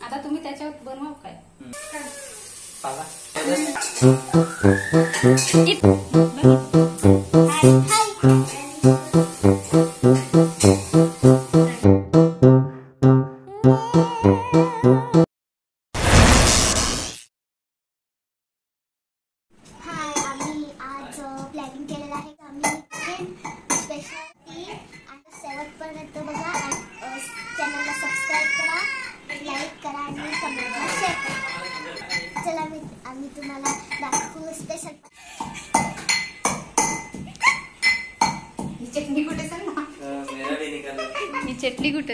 आता तुम्ही त्याच्यावर बनवा काय पाला शेवटपर्यंत बघा. चॅनलला सबस्क्राईब करा, लाईक करा आणि कमेंटला शेअर करा. चला आम्ही तुम्हाला दाखवू स्पेशल. ही चटणी कुठे सांग ना. मेरा भी निकाल. ही चटणी कुठे.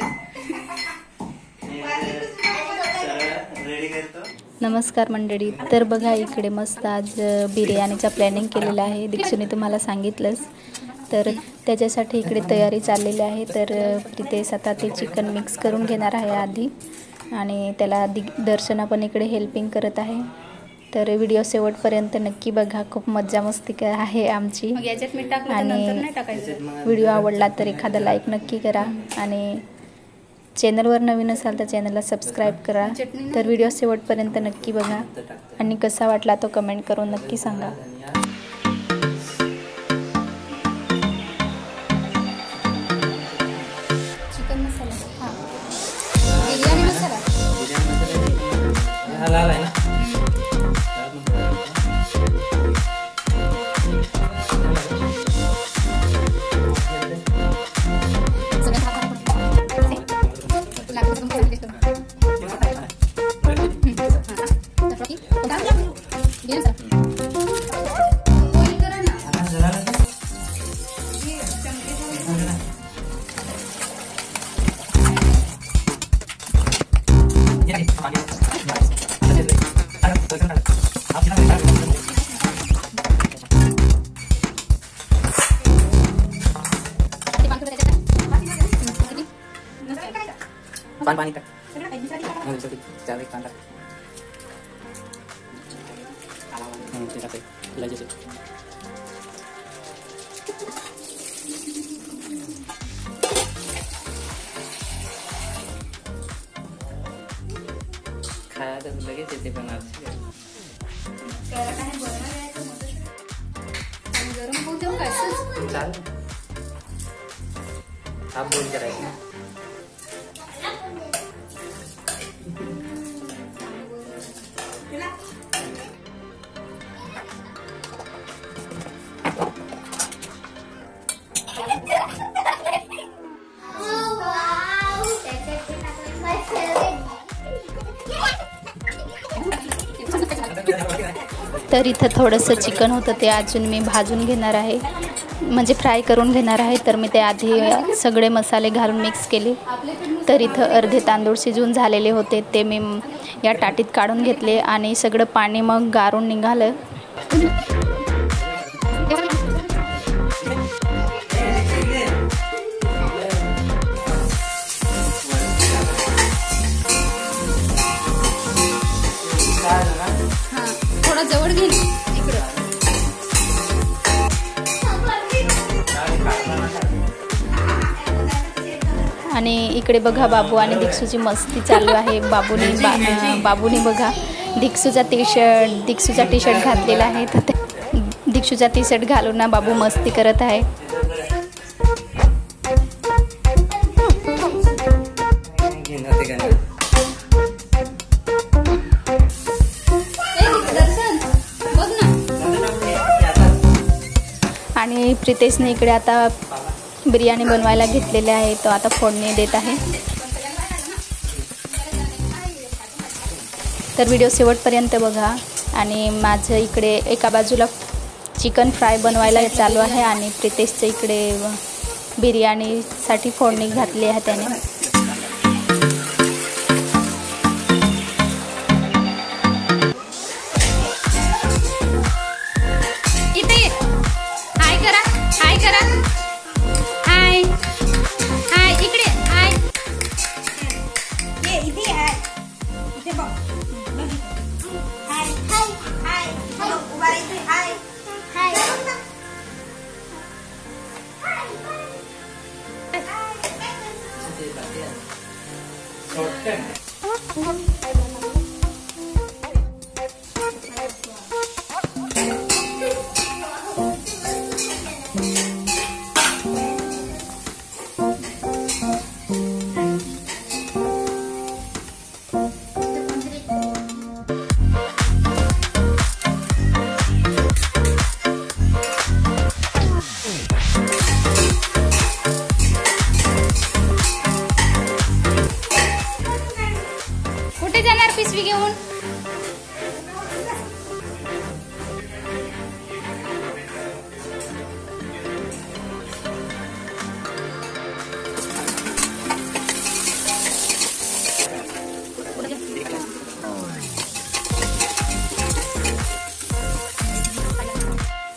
रेडी करतो. नमस्कार मंडळी. तर बघा इकडे मस्त आज बिर्याणीचा प्लॅनिंग केलेला आहे. दीक्षूने तुम्हाला सांगितलंच. तर त्याच्यासाठी इकडे तयारी चाललेली आहे. तर प्रितेश आता ते चिकन मिक्स करून घेणार आहे आधी आणि त्याला दर्शना पण इकडे हेल्पिंग करत आहे. तर व्हिडिओ शेवटपर्यंत नक्की बघा. खूप मज्जा मस्ती आहे आमची. आणि व्हिडिओ आवडला तर एखादा लाईक नक्की करा आणि चॅनलवर नवीन असाल तर चॅनलला सबस्क्राईब करा. तर व्हिडिओ शेवटपर्यंत नक्की बघा आणि कसा वाटला तो कमेंट करून नक्की सांगा. चिकन मसाला. हां बिर्याणी मसाला. हा लाल आहे ना. पानी टाक. चालेल कांदा. खाया तर लगेच येते पण गरम होऊ देऊ काय. चालेल. हा बोल करायचं. तर इथं थोडंसं चिकन होतं ते अजून मी भाजून घेणार आहे, म्हणजे फ्राय करून घेणार आहे. तर मी ते आधी सगळे मसाले घालून मिक्स केले. तर इथं अर्धे तांदूळ शिजून झालेले होते ते मी या टाटीत काढून घेतले आणि सगळं पाणी मग गारून निघालं. थोडा जवळ घे इकडं. आणि इकडे बघा बाबू आणि दीक्षूची मस्ती चालू आहे. बाबूने बघा दीक्षूचा टी शर्ट घातलेला आहे. तर दीक्षूचा टी शर्ट घालून ना बाबू मस्ती करत आहे. आणि प्रितेशने इकडे आता बिर्याणी बनवायला घेतलेले आहे. तो आता फोडणी देत आहे. तर व्हिडिओ शेवटपर्यंत बघा. आणि माझं इकडे एका बाजूला चिकन फ्राय बनवायला चालू आहे आणि प्रितेशच्या इकडे बिर्याणीसाठी फोडणी घातली आहे त्याने. Shortcut. पिशवी घेऊन.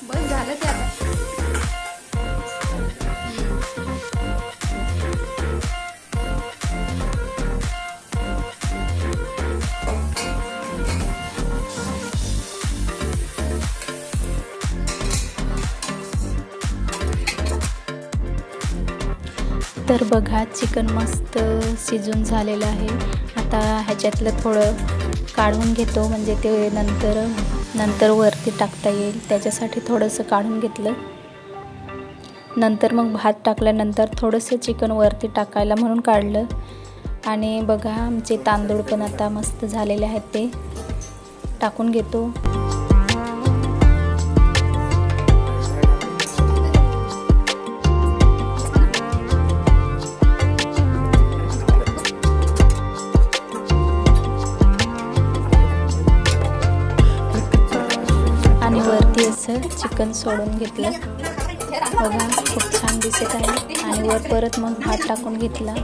बस झालं ते आता. तर बघा चिकन मस्त शिजून झालेलं आहे. आता ह्याच्यातलं थोडं काढून घेतो, म्हणजे ते नंतर वरती टाकता येईल त्याच्यासाठी थोडंसं काढून घेतलं. नंतर मग भात टाकल्यानंतर थोडंसं चिकन वरती टाकायला म्हणून काढलं. आणि बघा आमचे तांदूळ पण आता मस्त झालेले आहेत, ते टाकून घेतो. आणि वरती असं चिकन सोडून घेतलं. बघा खूप छान दिसत आहे. आणि वर परत मग भात टाकून घेतला.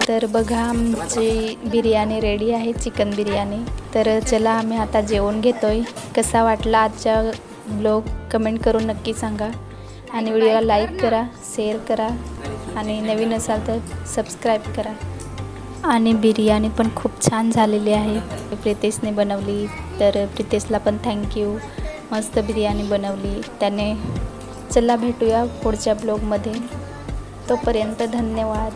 तर बघा आमची बिर्याणी रेडी आहे, चिकन बिर्याणी. तर चला आम्ही आता जेवण घेतोय. कसा वाटला आजचा ब्लॉग कमेंट करून नक्की सांगा. आणि व्हिडिओला लाईक करा, शेअर करा आणि नवीन असाल तर सबस्क्राईब करा. आणि बिर्याणी पण खूप छान झालेली आहे, प्रितेशने बनवली. तर प्रितेशला पण थँक्यू, मस्त बिर्याणी बनवली त्याने. चला भेटूया पुढच्या ब्लॉगमध्ये, तोपर्यंत धन्यवाद.